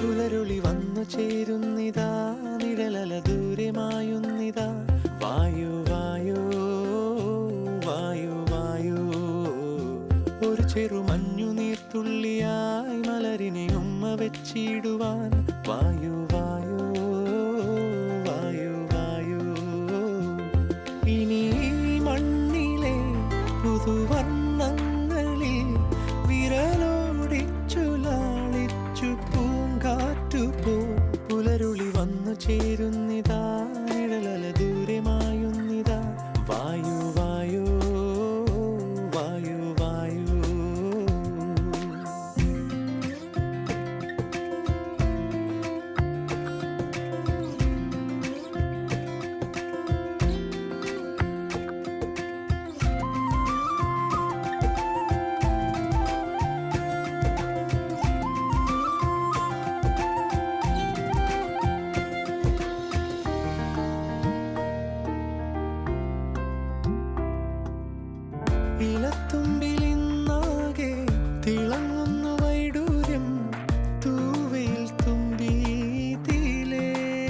പുലരുളി വന്നു ചേരുന്നിതാ, നിഴലല ദൂരെ മായുന്നിതാ. വായു വായു വായു വായു, ഒരു ചെറു മഞ്ഞു നീർത്തുള്ളിയായി മലരിനെ ഉമ്മ വെച്ചിടുവാൻ. വായു വായു വായു വായു, ഇനി മണ്ണിലെ പുതുവർണ്ണങ്ങളിൽ വിരലോടിച്ചു ലാളിച്ചു പൂങ്കാറ്റുപോ. പുലരുളി വന്നു ചേരും